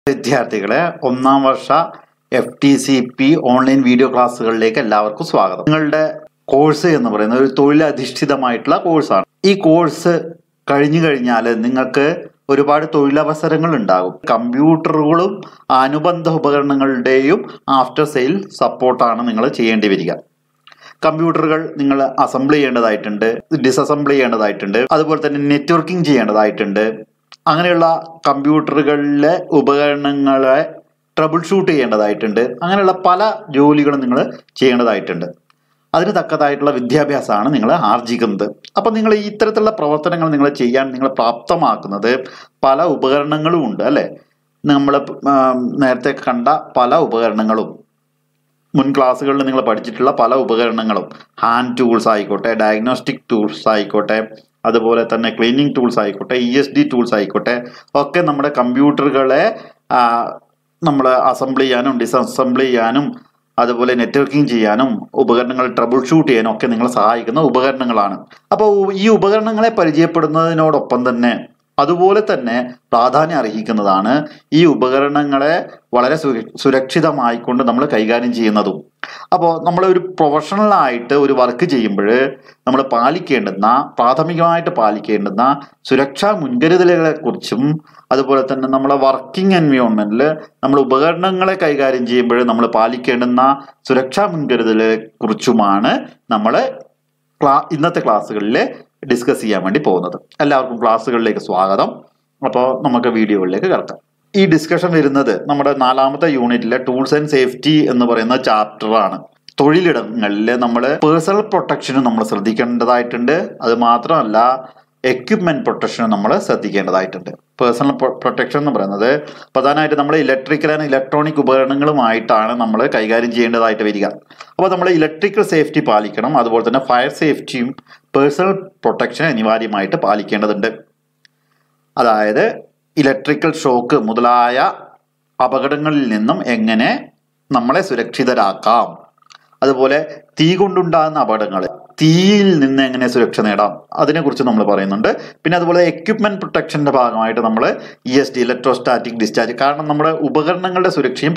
വിദ്യാർത്ഥികളെ ഒന്നാം വർഷ FTCP online video ക്ലാസ്സുകളിലേക്ക് എല്ലാവർക്കും സ്വാഗതം. നിങ്ങളുടെ കോഴ്സ് എന്ന് പറയുന്നത് ഒരു തൊഴിലധിഷ്ഠിതമായിട്ടുള്ള കോഴ്സാണ്. ഈ കോഴ്സ് കഴിഞ്ഞു കഴിഞ്ഞാൽ നിങ്ങൾക്ക് ഒരുപാട് തൊഴിലവസരങ്ങൾ ഉണ്ടാകും. കമ്പ്യൂട്ടറുകളും അനുബന്ധ ഉപകരണങ്ങളുടെയും ആഫ്റ്റർ സെയിൽ സപ്പോർട്ടാണ് നിങ്ങൾ ചെയ്യേണ്ടി വരിക. കമ്പ്യൂട്ടറുകൾ നിങ്ങൾ അസംബിൾ ചെയ്യേണ്ടതായിട്ടുണ്ട്, ഡിസസംബിൾ ചെയ്യേണ്ടതായിട്ടുണ്ട്, അതുപോലെ തന്നെ നെറ്റ്വർക്കിംഗ് ചെയ്യേണ്ടതായിട്ടുണ്ട്. അങ്ങനെയുള്ള കമ്പ്യൂട്ടറുകളിലെ ഉപകരണങ്ങളെ ട്രബിൾ ഷൂട്ട് ചെയ്യേണ്ടതായിട്ടുണ്ട്. അങ്ങനെയുള്ള പല ജോലികളും നിങ്ങൾ ചെയ്യേണ്ടതായിട്ടുണ്ട്. അതിന് തക്കതായിട്ടുള്ള വിദ്യാഭ്യാസമാണ് നിങ്ങൾ ആർജിക്കുന്നത്. അപ്പം നിങ്ങൾ ഇത്തരത്തിലുള്ള പ്രവർത്തനങ്ങൾ നിങ്ങൾ ചെയ്യാൻ നിങ്ങൾ പ്രാപ്തമാക്കുന്നത് പല ഉപകരണങ്ങളും ഉണ്ട് അല്ലേ. നമ്മൾ നേരത്തെ കണ്ട പല ഉപകരണങ്ങളും, മുൻ ക്ലാസ്സുകളിൽ നിങ്ങൾ പഠിച്ചിട്ടുള്ള പല ഉപകരണങ്ങളും, ഹാൻഡ് ടൂൾസ് ആയിക്കോട്ടെ, ഡയഗ്നോസ്റ്റിക് ടൂൾസ് ആയിക്കോട്ടെ, അതുപോലെ തന്നെ ക്ലീനിങ് ടൂൾസ് ആയിക്കോട്ടെ, ESD ടൂൾസ് ആയിക്കോട്ടെ, ഒക്കെ നമ്മുടെ കമ്പ്യൂട്ടറുകളെ നമ്മൾ അസംബിൾ ചെയ്യാനും ഡിസംബിൾ ചെയ്യാനും അതുപോലെ നെറ്റ്വർക്കിംഗ് ചെയ്യാനും ഉപകരണങ്ങൾ ട്രബിൾ ഷൂട്ട് ചെയ്യാനും ഒക്കെ നിങ്ങളെ സഹായിക്കുന്ന ഉപകരണങ്ങളാണ്. അപ്പോൾ ഈ ഉപകരണങ്ങളെ പരിചയപ്പെടുന്നതിനോടൊപ്പം തന്നെ അതുപോലെ തന്നെ പ്രാധാന്യം അർഹിക്കുന്നതാണ് ഈ ഉപകരണങ്ങളെ വളരെ സുരക്ഷിതമായിക്കൊണ്ട് നമ്മൾ കൈകാര്യം ചെയ്യുന്നതും. അപ്പോൾ നമ്മൾ ഒരു പ്രൊഫഷണലായിട്ട് ഒരു വർക്ക് ചെയ്യുമ്പോൾ നമ്മൾ പ്രാഥമികമായിട്ട് പാലിക്കേണ്ടുന്ന സുരക്ഷാ മുൻകരുതലുകളെ കുറിച്ചും അതുപോലെ തന്നെ നമ്മളെ വർക്കിംഗ് എൻവയോൺമെന്റിൽ നമ്മൾ ഉപകരണങ്ങളെ കൈകാര്യം ചെയ്യുമ്പോൾ നമ്മൾ പാലിക്കേണ്ടുന്ന സുരക്ഷാ മുൻകരുതലുകളെ കുറിച്ചുമാണ് നമ്മൾ ഇന്നത്തെ ക്ലാസ്സുകളിൽ ഡിസ്കസ് ചെയ്യാൻ വേണ്ടി പോകുന്നത്. എല്ലാവർക്കും ക്ലാസ്സുകളിലേക്ക് സ്വാഗതം. അപ്പോൾ നമുക്ക് വീഡിയോകളിലേക്ക് കിടക്കാം. ഈ ഡിസ്കഷൻ വരുന്നത് നമ്മുടെ 4ാമത്തെ യൂണിറ്റിലെ ടൂൾസ് ആൻഡ് സേഫ്റ്റി എന്ന് പറയുന്ന ചാപ്റ്ററാണ്. തൊഴിലിടങ്ങളിൽ നമ്മൾ പേഴ്സണൽ പ്രൊട്ടക്ഷനും നമ്മൾ ശ്രദ്ധിക്കേണ്ടതായിട്ടുണ്ട്. അത് മാത്രമല്ല എക്യുപ്മെന്റ് പ്രൊട്ടക്ഷനും നമ്മൾ ശ്രദ്ധിക്കേണ്ടതായിട്ടുണ്ട്. പേഴ്സണൽ പ്രൊട്ടക്ഷൻ എന്ന് പറയുന്നത് പ്രധാനമായിട്ട് നമ്മൾ ഇലക്ട്രിക്കൽ ആൻഡ് ഇലക്ട്രോണിക് ഉപകരണങ്ങളുമായിട്ടാണ് നമ്മൾ കൈകാര്യം ചെയ്യേണ്ടതായിട്ട് വരിക. അപ്പോൾ നമ്മൾ ഇലക്ട്രിക്കൽ സേഫ്റ്റി പാലിക്കണം, അതുപോലെ തന്നെ ഫയർ സേഫ്റ്റിയും പേഴ്സണൽ പ്രൊട്ടക്ഷൻ അനിവാര്യമായിട്ട് പാലിക്കേണ്ടതുണ്ട്. അതായത് ഇലക്ട്രിക്കൽ ഷോക്ക് മുതലായ അപകടങ്ങളിൽ നിന്നും എങ്ങനെ നമ്മളെ സുരക്ഷിതരാക്കാം, അതുപോലെ തീ കൊണ്ടുണ്ടാകുന്ന അപകടങ്ങൾ, തീയിൽ നിന്ന് എങ്ങനെ സുരക്ഷ നേടാം, അതിനെക്കുറിച്ച് നമ്മൾ പറയുന്നുണ്ട്. പിന്നെ അതുപോലെ എക്യുപ്മെന്റ് പ്രൊട്ടക്ഷന്റെ ഭാഗമായിട്ട് നമ്മൾ ESD ഇലക്ട്രോസ്റ്റാറ്റിക് ഡിസ്ചാർജ്, കാരണം നമ്മുടെ ഉപകരണങ്ങളുടെ സുരക്ഷയും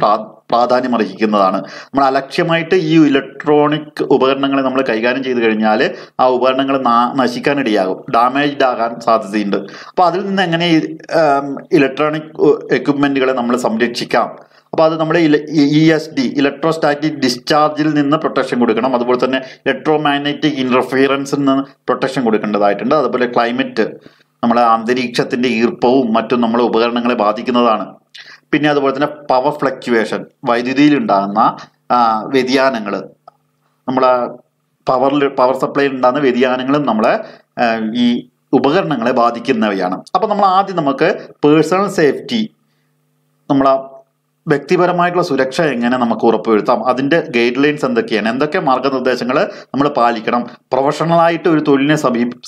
പ്രാധാന്യം അർഹിക്കുന്നതാണ്. നമ്മൾ അലക്ഷ്യമായിട്ട് ഈ ഇലക്ട്രോണിക് ഉപകരണങ്ങളെ നമ്മൾ കൈകാര്യം ചെയ്ത് കഴിഞ്ഞാൽ ആ ഉപകരണങ്ങൾ നശിക്കാനിടയാകും, ഡാമേജ്ഡ് ആകാൻ സാധ്യതയുണ്ട്. അപ്പോൾ അതിൽ നിന്ന് എങ്ങനെ ഇലക്ട്രോണിക് എക്യുപ്മെന്റുകളെ നമ്മൾ സംരക്ഷിക്കാം. അപ്പോൾ അത് നമ്മൾ ESD ഇലക്ട്രോസ്റ്റാറ്റിക് ഡിസ്ചാർജിൽ നിന്ന് പ്രൊട്ടക്ഷൻ കൊടുക്കണം. അതുപോലെ തന്നെ ഇലക്ട്രോമാഗ്നറ്റിക് ഇന്റർഫിയറൻസിൽ നിന്ന് പ്രൊട്ടക്ഷൻ കൊടുക്കേണ്ടതായിട്ടുണ്ട്. അതുപോലെ ക്ലൈമറ്റ്, നമ്മളെ അന്തരീക്ഷത്തിന്റെ ഈർപ്പവും മറ്റും നമ്മളെ ഉപകരണങ്ങളെ ബാധിക്കുന്നതാണ്. പിന്നെ അതുപോലെ തന്നെ പവർ ഫ്ലക്ച്വേഷൻ, വൈദ്യുതിയിൽ ഉണ്ടാകുന്ന വ്യതിയാനങ്ങൾ, നമ്മളെ പവർ സപ്ലൈയിൽ ഉണ്ടാകുന്ന വ്യതിയാനങ്ങളും നമ്മളെ ഈ ഉപകരണങ്ങളെ ബാധിക്കുന്നവയാണ്. അപ്പം നമ്മൾ ആദ്യം നമുക്ക് പേഴ്സണൽ സേഫ്റ്റി, നമ്മളെ വ്യക്തിപരമായിട്ടുള്ള സുരക്ഷ എങ്ങനെ നമുക്ക് ഉറപ്പുവരുത്താം, അതിൻ്റെ ഗൈഡ് ലൈൻസ് എന്തൊക്കെയാണ്, എന്തൊക്കെ മാർഗനിർദ്ദേശങ്ങൾ നമ്മൾ പാലിക്കണം. പ്രൊഫഷണലായിട്ട് ഒരു തൊഴിലിനെ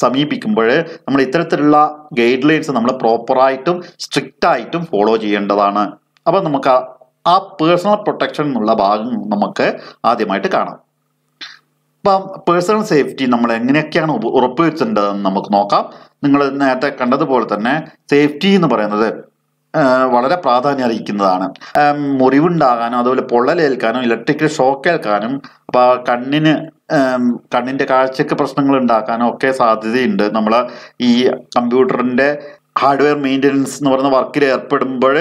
സമീപിക്കുമ്പോൾ നമ്മൾ ഇത്തരത്തിലുള്ള ഗൈഡ് ലൈൻസ് നമ്മൾ പ്രോപ്പറായിട്ടും സ്ട്രിക്റ്റ് ആയിട്ടും ഫോളോ ചെയ്യേണ്ടതാണ്. അപ്പം നമുക്ക് ആ പേഴ്സണൽ പ്രൊട്ടക്ഷൻ എന്നുള്ള ഭാഗം നമുക്ക് ആദ്യമായിട്ട് കാണാം. അപ്പം പേഴ്സണൽ സേഫ്റ്റി നമ്മൾ എങ്ങനെയൊക്കെയാണ് ഉറപ്പുവരുത്തേണ്ടതെന്ന് നമുക്ക് നോക്കാം. നിങ്ങൾ നേരത്തെ കണ്ടതുപോലെ തന്നെ സേഫ്റ്റി എന്ന് പറയുന്നത് വളരെ പ്രാധാന്യം അറിയിക്കുന്നതാണ്. മുറിവുണ്ടാകാനും അതുപോലെ പൊള്ളലേൽക്കാനും ഇലക്ട്രിക്കൽ ഷോക്ക് ഏൽക്കാനും അപ്പോൾ കണ്ണിൻ്റെ കാഴ്ചക്ക് പ്രശ്നങ്ങൾ ഉണ്ടാക്കാനും ഒക്കെ സാധ്യതയുണ്ട്. നമ്മൾ ഈ കമ്പ്യൂട്ടറിൻ്റെ ഹാർഡ്വെയർ മെയിൻ്റനൻസ് എന്ന് പറയുന്ന വർക്കിൽ ഏർപ്പെടുമ്പോൾ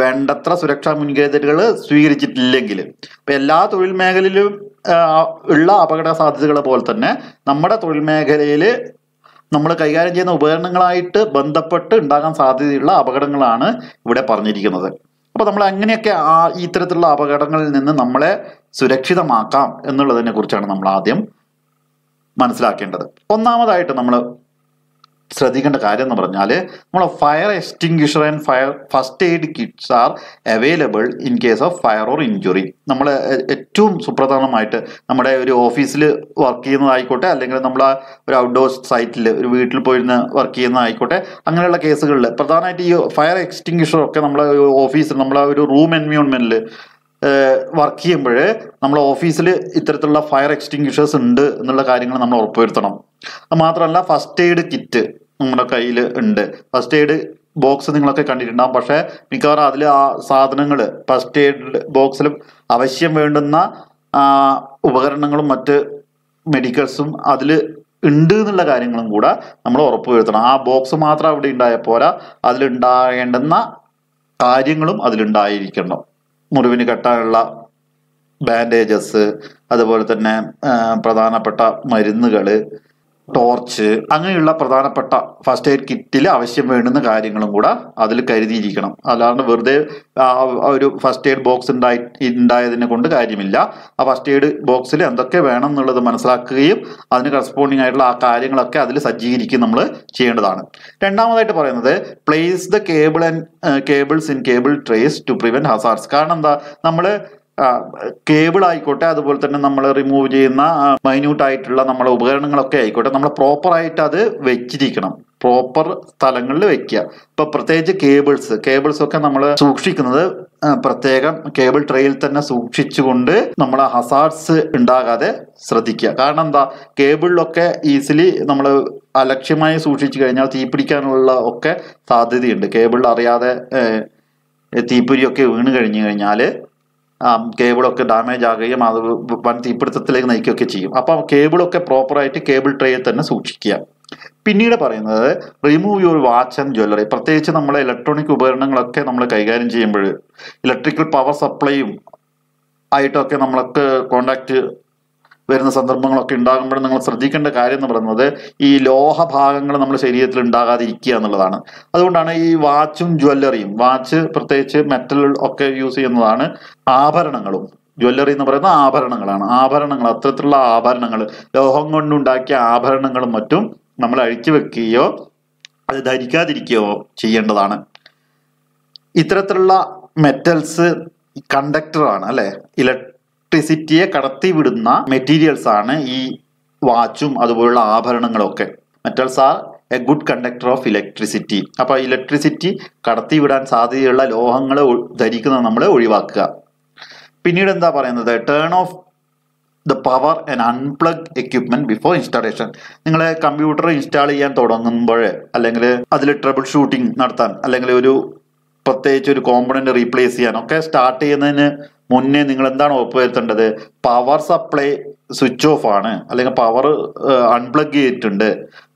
വേണ്ടത്ര സുരക്ഷാ മുൻകരുതലുകൾ സ്വീകരിച്ചിട്ടില്ലെങ്കിൽ ഇപ്പം എല്ലാ തൊഴിൽ മേഖലയിലും ഉള്ള അപകട സാധ്യതകൾ പോലെ തന്നെ നമ്മുടെ തൊഴിൽ മേഖലയിൽ നമ്മൾ കൈകാര്യം ചെയ്യുന്ന ഉപകരണങ്ങളായിട്ട് ബന്ധപ്പെട്ട് ഉണ്ടാകാൻ സാധ്യതയുള്ള അപകടങ്ങളാണ് ഇവിടെ പറഞ്ഞിരിക്കുന്നത്. അപ്പോൾ നമ്മൾ എങ്ങനെയൊക്കെ ഇത്തരത്തിലുള്ള അപകടങ്ങളിൽ നിന്ന് നമ്മളെ സുരക്ഷിതമാക്കാം എന്നുള്ളതിനെ കുറിച്ചാണ് നമ്മൾ ആദ്യം മനസ്സിലാക്കേണ്ടത്. ഒന്നാമതായിട്ട് നമ്മൾ ശ്രദ്ധിക്കേണ്ട കാര്യം എന്ന് പറഞ്ഞാൽ നമ്മൾ fire extinguisher and first aid kits are available in case of fire or injury. നമ്മൾ ഏറ്റവും സുപ്രധാനമായിട്ട് നമ്മുടെ ഒരു ഓഫീസിൽ വർക്ക് ചെയ്യുന്നതായിക്കോട്ടെ, അല്ലെങ്കിൽ നമ്മൾ ഒരു ഔട്ട്ഡോർ സൈറ്റിൽ ഒരു വീട്ടിൽ പോയിരുന്ന് വർക്ക് ചെയ്യുന്നതായിക്കോട്ടെ, അങ്ങനെയുള്ള കേസുകളിൽ പ്രധാനമായിട്ട് ഈ ഫയർ എക്സ്റ്റിങ്ക്വിഷർ ഒക്കെ നമ്മളെ ഓഫീസിൽ, നമ്മളെ ഒരു റൂം എൻവയോൺമെന്റിൽ വർക്ക് ചെയ്യുമ്പോൾ നമ്മൾ ഓഫീസിൽ ഇത്തരത്തിലുള്ള ഫയർ എക്സ്റ്റിങ്ക്വിഷേഴ്സ് ഉണ്ട് എന്നുള്ള കാര്യങ്ങൾ നമ്മൾ ഉറപ്പുവരുത്തണം. അത് മാത്രമല്ല ഫസ്റ്റ് എയ്ഡ് കിറ്റ് നമ്മുടെ കയ്യിൽ ഉണ്ട്. ഫസ്റ്റ് എയ്ഡ് ബോക്സ് നിങ്ങളൊക്കെ കണ്ടിട്ടുണ്ടാകും. പക്ഷേ മിക്കവാറും അതിൽ ആ സാധനങ്ങൾ ഫസ്റ്റ് എയ്ഡ് ബോക്സിൽ ആവശ്യം വേണ്ടുന്ന ഉപകരണങ്ങളും മറ്റ് മെഡിക്കൽസും അതിൽ ഉണ്ട് എന്നുള്ള കാര്യങ്ങളും കൂടെ നമ്മൾ ഉറപ്പുവരുത്തണം. ആ ബോക്സ് മാത്രം അവിടെ ഉണ്ടായാൽ പോരാ, അതിലുണ്ടാകേണ്ടുന്ന കാര്യങ്ങളും അതിലുണ്ടായിരിക്കണം. മുറിവിന് കെട്ടാനുള്ള ബാൻഡേജസ്, അതുപോലെ തന്നെ പ്രധാനപ്പെട്ട മരുന്നുകൾ, ടോർച്ച്, അങ്ങനെയുള്ള പ്രധാനപ്പെട്ട ഫസ്റ്റ് എയ്ഡ് കിറ്റിൽ ആവശ്യം വേണ്ടുന്ന കാര്യങ്ങളും കൂടെ അതിൽ കരുതിയിരിക്കണം. അല്ലാണ്ട് വെറുതെ ഒരു ഫസ്റ്റ് എയ്ഡ് ബോക്സ് ഉണ്ടായതിനെ കൊണ്ട് കാര്യമില്ല. ആ ഫസ്റ്റ് എയ്ഡ് ബോക്സിൽ എന്തൊക്കെ വേണം എന്നുള്ളത് മനസ്സിലാക്കുകയും അതിന് കറസ്പോണ്ടിങ് ആയിട്ടുള്ള ആ കാര്യങ്ങളൊക്കെ അതിൽ സജ്ജീകരിക്കുകയും നമ്മൾ ചെയ്യേണ്ടതാണ്. രണ്ടാമതായിട്ട് പറയുന്നത് place the cables in cable trays to prevent hazards. കാരണം എന്താ, നമ്മൾ കേബിൾ ആയിക്കോട്ടെ, അതുപോലെ തന്നെ നമ്മൾ റിമൂവ് ചെയ്യുന്ന മൈന്യൂട്ട് ആയിട്ടുള്ള നമ്മളെ ഉപകരണങ്ങളൊക്കെ ആയിക്കോട്ടെ, നമ്മൾ പ്രോപ്പറായിട്ട് അത് വെച്ചിരിക്കണം, പ്രോപ്പർ സ്ഥലങ്ങളിൽ വെക്കുക. ഇപ്പൊ പ്രത്യേകിച്ച് കേബിൾസ് ഒക്കെ നമ്മൾ സൂക്ഷിക്കുന്നത് പ്രത്യേകം കേബിൾ ട്രേയിൽ തന്നെ സൂക്ഷിച്ചുകൊണ്ട് നമ്മൾ ഹസാർഡ്സ് ഉണ്ടാകാതെ ശ്രദ്ധിക്കുക. കാരണം എന്താ, കേബിളിലൊക്കെ ഈസിലി നമ്മൾ അലക്ഷ്യമായി സൂക്ഷിച്ചു കഴിഞ്ഞാൽ തീപിടിക്കാനുള്ള ഒക്കെ സാധ്യതയുണ്ട്. കേബിളിൽ അറിയാതെ തീപ്പൊരിയൊക്കെ വീണ് കഴിഞ്ഞു കഴിഞ്ഞാൽ കേബിളൊക്കെ ഡാമേജ് ആകുകയും അത് വൻ തീപിടുത്തത്തിലേക്ക് നയിക്കുകയൊക്കെ ചെയ്യും. അപ്പം കേബിളൊക്കെ പ്രോപ്പറായിട്ട് കേബിൾ ട്രേയിൽ തന്നെ സൂക്ഷിക്കുക. പിന്നീട് പറയുന്നത് remove your watch and jewellery. പ്രത്യേകിച്ച് നമ്മളെ ഇലക്ട്രോണിക് ഉപകരണങ്ങളൊക്കെ നമ്മൾ കൈകാര്യം ചെയ്യുമ്പോൾ ഇലക്ട്രിക്കൽ പവർ സപ്ലൈയും ആയിട്ടൊക്കെ നമ്മൾക്ക് കോണ്ടാക്ട് വരുന്ന സന്ദർഭങ്ങളൊക്കെ ഉണ്ടാകുമ്പോൾ നിങ്ങൾ ശ്രദ്ധിക്കേണ്ട കാര്യം എന്ന് പറയുന്നത് ഈ ലോഹഭാഗങ്ങൾ നമ്മുടെ ശരീരത്തിൽ ഉണ്ടാകാതിരിക്കുക എന്നുള്ളതാണ്. അതുകൊണ്ടാണ് ഈ വാച്ചും ജ്വല്ലറിയും, വാച്ച് പ്രത്യേകിച്ച് മെറ്റൽ ഒക്കെ യൂസ് ചെയ്യുന്നതാണ്, ആഭരണങ്ങളും ജ്വല്ലറി എന്ന് പറയുന്ന ആഭരണങ്ങൾ അത്തരത്തിലുള്ള ആഭരണങ്ങൾ, ലോഹം കൊണ്ടുണ്ടാക്കിയ ആഭരണങ്ങളും മറ്റും നമ്മൾ അഴിച്ചു വെക്കുകയോ അത് ധരിക്കാതിരിക്കുകയോ ചെയ്യേണ്ടതാണ്. ഇത്തരത്തിലുള്ള മെറ്റൽസ് കണ്ടക്ടറാണ് അല്ലെ, ഇലക്ട്രിസിറ്റിയെ കടത്തിവിടുന്ന മെറ്റീരിയൽസ് ആണ് ഈ വാച്ചും അതുപോലുള്ള ആഭരണങ്ങളൊക്കെ. Metals are a good conductor of electricity. അപ്പൊ ഇലക്ട്രിസിറ്റി കടത്തിവിടാൻ സാധ്യതയുള്ള ലോഹങ്ങൾ ധരിക്കുന്നത് നമ്മൾ ഒഴിവാക്കുക. പിന്നീട് എന്താ പറയുന്നത്, turn off the power and unplug equipment before installation. നിങ്ങൾ കമ്പ്യൂട്ടർ ഇൻസ്റ്റാൾ ചെയ്യാൻ തുടങ്ങുമ്പോൾ, അല്ലെങ്കിൽ അതിൽ ട്രബിൾ ഷൂട്ടിംഗ് നടത്താൻ, അല്ലെങ്കിൽ ഒരു പ്രത്യേകിച്ച് ഒരു കോമ്പണന്റ് റീപ്ലേസ് ചെയ്യാൻ ഒക്കെ സ്റ്റാർട്ട് ചെയ്യുന്നതിന് മുന്നേ നിങ്ങൾ എന്താണ് ഉറപ്പുവരുത്തേണ്ടത്, പവർ സപ്ലൈ സ്വിച്ച് ഓഫ് ആണ്, അല്ലെങ്കിൽ പവർ അൺപ്ലഗ് ചെയ്തിട്ടുണ്ട്,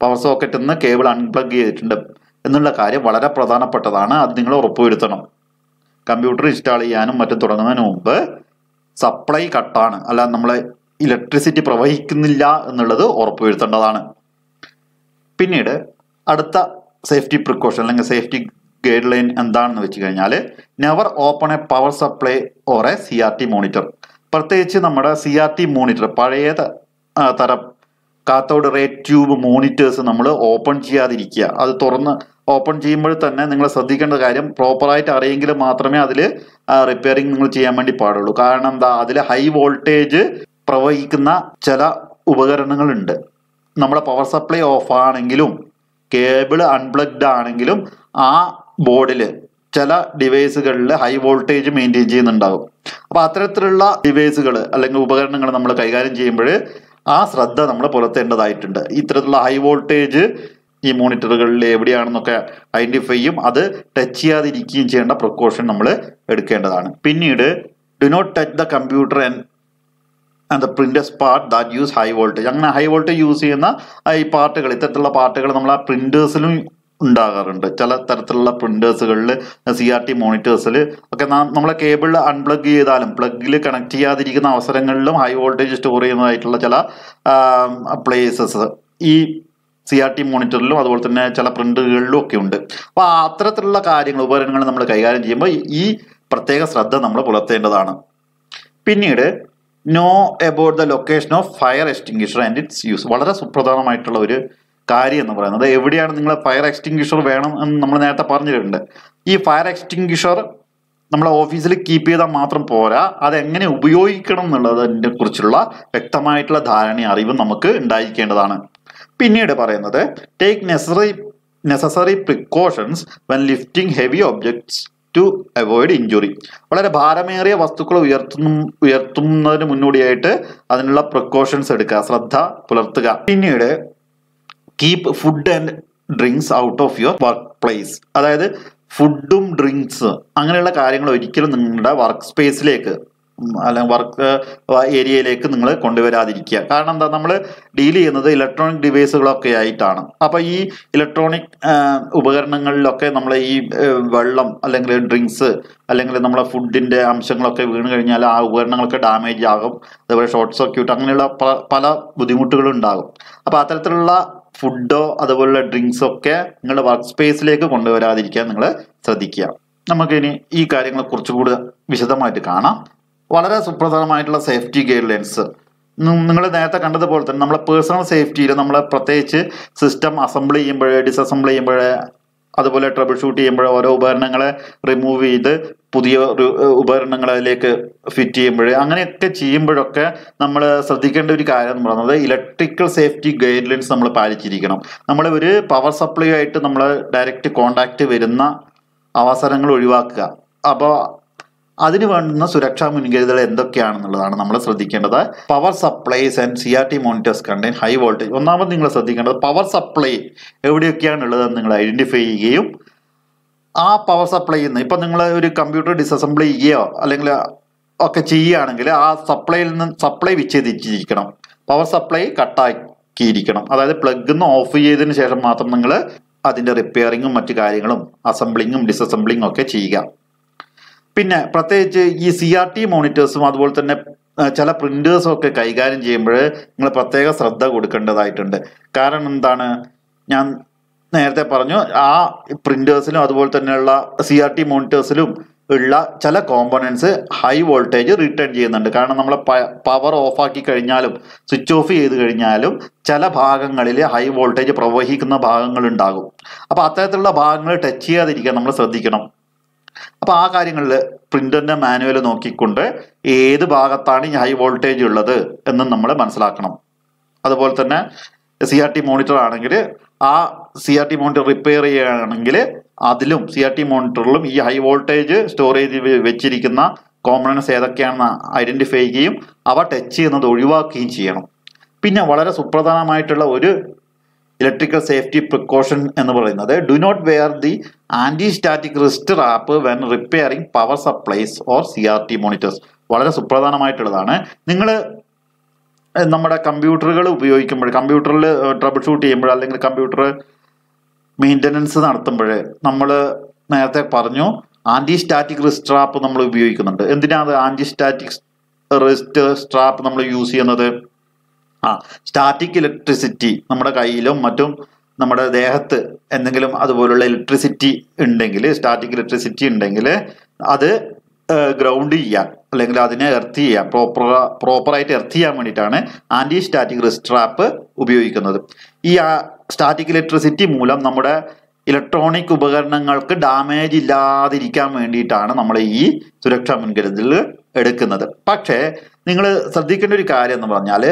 പവർ സോക്കറ്റിൽ നിന്ന് കേബിൾ അൺപ്ലഗ് ചെയ്തിട്ടുണ്ട് എന്നുള്ള കാര്യം വളരെ പ്രധാനപ്പെട്ടതാണ്. അത് നിങ്ങൾ ഉറപ്പുവരുത്തണം. കമ്പ്യൂട്ടർ ഇൻസ്റ്റാൾ ചെയ്യാനും മറ്റും തുടങ്ങുന്നതിന് മുമ്പ് സപ്ലൈ കട്ടാണ്, അല്ല നമ്മളെ ഇലക്ട്രിസിറ്റി പ്രവഹിക്കുന്നില്ല എന്നുള്ളത് ഉറപ്പുവരുത്തേണ്ടതാണ്. പിന്നീട് അടുത്ത സേഫ്റ്റി പ്രിക്കോഷൻ അല്ലെങ്കിൽ സേഫ്റ്റി ഗൈഡ് ലൈൻ എന്താണെന്ന് വെച്ച് കഴിഞ്ഞാൽ, never open A power supply or A CRT monitor. പ്രത്യേകിച്ച് നമ്മുടെ CRT മോണിറ്റർ, പഴയ തരം കാത്തോഡ് റേ ട്യൂബ് മോണിറ്റേഴ്സ് നമ്മൾ ഓപ്പൺ ചെയ്യാതിരിക്കുക. അത് തുറന്ന് ഓപ്പൺ ചെയ്യുമ്പോൾ തന്നെ നിങ്ങൾ ശ്രദ്ധിക്കേണ്ട കാര്യം, പ്രോപ്പറായിട്ട് അറിയെങ്കിൽ മാത്രമേ അതിൽ റിപ്പയറിങ് നിങ്ങൾ ചെയ്യാൻ വേണ്ടി പാടുള്ളൂ. കാരണം എന്താ, അതിൽ ഹൈ വോൾട്ടേജ് പ്രവഹിക്കുന്ന ചില ഉപകരണങ്ങളുണ്ട്. നമ്മുടെ പവർ സപ്ലൈ ഓഫ് ആണെങ്കിലും കേബിൾ അൺപ്ലഗ്ഡ് ആണെങ്കിലും ആ ബോർഡിൽ ചില ഡിവൈസുകളിൽ ഹൈ വോൾട്ടേജ് മെയിൻറ്റെയിൻ ചെയ്യുന്നുണ്ടാകും. അപ്പൊ അത്തരത്തിലുള്ള ഡിവൈസുകൾ അല്ലെങ്കിൽ ഉപകരണങ്ങൾ നമ്മൾ കൈകാര്യം ചെയ്യുമ്പോൾ ആ ശ്രദ്ധ നമ്മൾ പുലർത്തേണ്ടതായിട്ടുണ്ട്. ഇത്തരത്തിലുള്ള ഹൈ വോൾട്ടേജ് ഈ മോണിറ്ററുകളിൽ എവിടെയാണെന്നൊക്കെ ഐഡന്റിഫൈ ചെയ്യും, അത് ടച്ച് ചെയ്യാതിരിക്കുകയും ചെയ്യേണ്ട പ്രിക്കോഷൻ നമ്മൾ എടുക്കേണ്ടതാണ്. പിന്നീട് do not touch the computer and the printers part that use high voltage. അങ്ങനെ ഹൈ വോൾട്ടേജ് യൂസ് ചെയ്യുന്ന ഈ പാർട്ടുകൾ, ഇത്തരത്തിലുള്ള പാർട്ടുകൾ നമ്മൾ ആ പ്രിന്റേഴ്സിലും ഉണ്ടാകാറുണ്ട്. ചില തരത്തിലുള്ള പ്രിന്റേഴ്സുകളിൽ CRT മോണിറ്റേഴ്സിൽ ഒക്കെ നമ്മളെ കേബിൾ അൺപ്ലഗ് ചെയ്താലും പ്ലഗിൽ കണക്ട് ചെയ്യാതിരിക്കുന്ന അവസരങ്ങളിലും ഹൈ വോൾട്ടേജ് സ്റ്റോർ ചെയ്യുന്നതായിട്ടുള്ള ചില പ്ലേസസ് ഈ CRT മോണിറ്ററിലും അതുപോലെ തന്നെ ചില പ്രിന്ററുകളിലും ഒക്കെ ഉണ്ട്. അപ്പൊ അത്തരത്തിലുള്ള കാര്യങ്ങൾ, ഉപകരണങ്ങൾ നമ്മൾ കൈകാര്യം ചെയ്യുമ്പോൾ ഈ പ്രത്യേക ശ്രദ്ധ നമ്മൾ പുലർത്തേണ്ടതാണ്. പിന്നീട് know about the location of fire extinguisher and it's use. വളരെ സുപ്രധാനമായിട്ടുള്ള ഒരു കാര്യം എന്ന് പറയുന്നത്, എവിടെയാണ് നിങ്ങൾ ഫയർ എക്സ്റ്റിംഗ്വിഷർ വേണം എന്ന് നമ്മൾ നേരത്തെ പറഞ്ഞിട്ടുണ്ട്. ഈ ഫയർ എക്സ്റ്റിംഗ്വിഷർ നമ്മളെ ഓഫീസിൽ കീപ്പ് ചെയ്താൽ മാത്രം പോരാ, അതെങ്ങനെ ഉപയോഗിക്കണം എന്നുള്ളതിനെ കുറിച്ചുള്ള വ്യക്തമായിട്ടുള്ള ധാരണയും അറിവും നമുക്ക് ഉണ്ടായിരിക്കേണ്ടതാണ്. പിന്നീട് പറയുന്നത്, take necessary precautions when lifting heavy objects to avoid injury. വളരെ ഭാരമേറിയ വസ്തുക്കൾ ഉയർത്തുന്നതിന് മുന്നോടിയായിട്ട് അതിനുള്ള പ്രിക്കോഷൻസ് എടുക്കുക, ശ്രദ്ധ പുലർത്തുക. പിന്നീട് keep food and drinks out of your work place. അതായത് ഫുഡും ഡ്രിങ്ക്സ് അങ്ങനെയുള്ള കാര്യങ്ങൾ ഒരിക്കലും നിങ്ങളുടെ വർക്ക് സ്പേസിലേക്ക് അല്ലെങ്കിൽ വർക്ക് ഏരിയയിലേക്ക് നിങ്ങൾ കൊണ്ടുവരാതിരിക്കുക. കാരണം എന്താ, നമ്മൾ ഡീൽ ചെയ്യുന്നത് ഇലക്ട്രോണിക് ഡിവൈസുകളൊക്കെ ആയിട്ടാണ്. അപ്പോൾ ഈ ഇലക്ട്രോണിക് ഉപകരണങ്ങളിലൊക്കെ നമ്മൾ ഈ വെള്ളം അല്ലെങ്കിൽ ഡ്രിങ്ക്സ് അല്ലെങ്കിൽ നമ്മളെ ഫുഡിൻ്റെ അംശങ്ങളൊക്കെ വീണ് കഴിഞ്ഞാൽ ആ ഉപകരണങ്ങളൊക്കെ ഡാമേജ് ആകും. അതുപോലെ ഷോർട്ട് സർക്യൂട്ട് അങ്ങനെയുള്ള പല ബുദ്ധിമുട്ടുകളും ഉണ്ടാകും. അപ്പോൾ അത്തരത്തിലുള്ള ഫുഡോ അതുപോലുള്ള ഡ്രിങ്ക്സോ ഒക്കെ നിങ്ങളുടെ വർക്ക് സ്പേസിലേക്ക് കൊണ്ടുവരാതിരിക്കാൻ നിങ്ങൾ ശ്രദ്ധിക്കുക. നമുക്കിനി ഈ കാര്യങ്ങളെ കുറച്ചുകൂടി വിശദമായിട്ട് കാണാം. വളരെ സുപ്രധാനമായിട്ടുള്ള സേഫ്റ്റി ഗൈഡ് ലൈൻസ് നിങ്ങൾ നേരത്തെ കണ്ടതുപോലെ തന്നെ നമ്മളെ പേഴ്സണൽ സേഫ്റ്റിയിൽ നമ്മൾ പ്രത്യേകിച്ച് സിസ്റ്റം അസംബിൾ ചെയ്യുമ്പോൾ, ഡിസസംബിൾ ചെയ്യുമ്പോൾ, അതുപോലെ ട്രബിൾ ഷൂട്ട് ചെയ്യുമ്പോൾ, ഓരോ ഉപകരണങ്ങളെ റിമൂവ് ചെയ്ത് പുതിയ ഉപകരണങ്ങളിലേക്ക് ഫിറ്റ് ചെയ്യുമ്പോൾ, അങ്ങനെയൊക്കെ ചെയ്യുമ്പോഴൊക്കെ നമ്മൾ ശ്രദ്ധിക്കേണ്ട ഒരു കാര്യം എന്ന് പറയുന്നത് ഇലക്ട്രിക്കൽ സേഫ്റ്റി ഗൈഡ് ലൈൻസ് നമ്മൾ പാലിച്ചിരിക്കണം. നമ്മൾ ഒരു പവർ സപ്ലൈ ആയിട്ട് നമ്മൾ ഡയറക്റ്റ് കോണ്ടാക്ട് വരുന്ന അവസരങ്ങൾ ഒഴിവാക്കുക. അപ്പോൾ അതിന് വേണ്ടുന്ന സുരക്ഷാ മുൻകരുതൽ എന്തൊക്കെയാണെന്നുള്ളതാണ് നമ്മൾ ശ്രദ്ധിക്കേണ്ടത്. Power supplies and CRT monitors contain high voltage. ഒന്നാമത് നിങ്ങൾ ശ്രദ്ധിക്കേണ്ടത് പവർ സപ്ലൈ എവിടെയൊക്കെയാണ് ഉള്ളതെന്ന് നിങ്ങൾ ഐഡന്റിഫൈ ചെയ്യുകയും ആ പവർ സപ്ലൈയിൽ നിന്ന് ഇപ്പം നിങ്ങൾ ഒരു കമ്പ്യൂട്ടർ ഡിസസംബിൾ ചെയ്യുകയോ അല്ലെങ്കിൽ ഒക്കെ ചെയ്യുകയാണെങ്കിൽ ആ സപ്ലൈ വിച്ഛേദിച്ചിരിക്കണം. പവർ സപ്ലൈ കട്ടാക്കിയിരിക്കണം. അതായത് പ്ലഗ് നിന്ന് ഓഫ് ചെയ്തതിന് ശേഷം മാത്രം നിങ്ങൾ അതിൻ്റെ റിപ്പയറിങ്ങും മറ്റു കാര്യങ്ങളും അസംബ്ലിങ്ങും ഡിസസംബ്ലിങ്ങും ഒക്കെ ചെയ്യുക. പിന്നെ പ്രത്യേകിച്ച് ഈ CRT മോണിറ്റേഴ്സും അതുപോലെ തന്നെ ചില പ്രിന്റേഴ്സും ഒക്കെ കൈകാര്യം ചെയ്യുമ്പോൾ നിങ്ങൾ പ്രത്യേക ശ്രദ്ധ കൊടുക്കേണ്ടതായിട്ടുണ്ട്. കാരണം എന്താണ്, ഞാൻ നേരത്തെ പറഞ്ഞു, ആ പ്രിന്റേഴ്സിലും അതുപോലെ തന്നെയുള്ള CRT മോണിറ്റേഴ്സിലും ഉള്ള ചില കോമ്പണൻസ് ഹൈ വോൾട്ടേജ് റിട്ടേൺ ചെയ്യുന്നുണ്ട്. കാരണം നമ്മൾ പവർ ഓഫാക്കി കഴിഞ്ഞാലും സ്വിച്ച് ഓഫ് ചെയ്ത് കഴിഞ്ഞാലും ചില ഭാഗങ്ങളിൽ ഹൈ വോൾട്ടേജ് പ്രവഹിക്കുന്ന ഭാഗങ്ങൾ ഉണ്ടാകും. അപ്പോൾ അത്തരത്തിലുള്ള ഭാഗങ്ങൾ ടച്ച് ചെയ്യാതിരിക്കാൻ നമ്മൾ ശ്രദ്ധിക്കണം. അപ്പോൾ ആ കാര്യങ്ങളിൽ പ്രിന്ററിന്റെ മാനുവൽ നോക്കിക്കൊണ്ട് ഏത് ഭാഗത്താണ് ഈ ഹൈ വോൾട്ടേജ് ഉള്ളത് എന്ന് നമ്മൾ മനസ്സിലാക്കണം. അതുപോലെ തന്നെ CRT മോണിറ്റർ ആണെങ്കിൽ ആ CRT മോണിറ്റർ റിപ്പയർ ചെയ്യുകയാണെങ്കിൽ അതിലും CRT മോണിറ്ററിലും ഈ ഹൈ വോൾട്ടേജ് സ്റ്റോറേജ് വെച്ചിരിക്കുന്ന കോമ്പണൻസ് ഏതൊക്കെയാണെന്ന് ഐഡന്റിഫൈ ചെയ്യുകയും അവ ടച്ച് ചെയ്യുന്നത് ഒഴിവാക്കുകയും ചെയ്യണം. പിന്നെ വളരെ സുപ്രധാനമായിട്ടുള്ള ഒരു ഇലക്ട്രിക്കൽ സേഫ്റ്റി പ്രിക്കോഷൻ എന്ന് പറയുന്നത് do not wear the anti static wrist wrap when repairing power supplies or CRT monitors. വളരെ സുപ്രധാനമായിട്ടുള്ളതാണ്. നിങ്ങൾ നമ്മുടെ കമ്പ്യൂട്ടറുകൾ ഉപയോഗിക്കുമ്പോൾ, കമ്പ്യൂട്ടറിൽ ട്രബിൾ ഷൂട്ട് ചെയ്യുമ്പോൾ അല്ലെങ്കിൽ കമ്പ്യൂട്ടർ മെയിൻ്റനൻസ് നടത്തുമ്പോൾ നമ്മൾ നേരത്തെ പറഞ്ഞു ആന്റി സ്റ്റാറ്റിക് റിസ്റ്റ് റാപ്പ് നമ്മൾ ഉപയോഗിക്കുന്നുണ്ട്. എന്തിനാണ് ആന്റി സ്റ്റാറ്റിക് റിസ്റ്റ് സ്ട്രാപ്പ് നമ്മൾ യൂസ് ചെയ്യുന്നത്? സ്റ്റാറ്റിക് ഇലക്ട്രിസിറ്റി നമ്മുടെ കയ്യിലും മറ്റും നമ്മുടെ ദേഹത്ത് എന്തെങ്കിലും അതുപോലുള്ള ഇലക്ട്രിസിറ്റി ഉണ്ടെങ്കിൽ, സ്റ്റാറ്റിക് ഇലക്ട്രിസിറ്റി ഉണ്ടെങ്കിൽ അത് ഗ്രൗണ്ട് ചെയ്യാൻ അല്ലെങ്കിൽ അതിനെ എർത്ത് ചെയ്യാൻ പ്രോപ്പറായിട്ട് എർത്ത് ചെയ്യാൻ വേണ്ടിയിട്ടാണ് ആന്റി സ്റ്റാറ്റിക് റിസ്റ്റ് ട്രാപ്പ് ഉപയോഗിക്കുന്നത്. ഈ സ്റ്റാറ്റിക് ഇലക്ട്രിസിറ്റി മൂലം നമ്മുടെ ഇലക്ട്രോണിക് ഉപകരണങ്ങൾക്ക് ഡാമേജ് ഇല്ലാതിരിക്കാൻ വേണ്ടിയിട്ടാണ് നമ്മൾ ഈ സുരക്ഷാ മുൻകരുതൽ എടുക്കുന്നത്. പക്ഷേ നിങ്ങൾ ശ്രദ്ധിക്കേണ്ട ഒരു കാര്യം എന്ന് പറഞ്ഞാൽ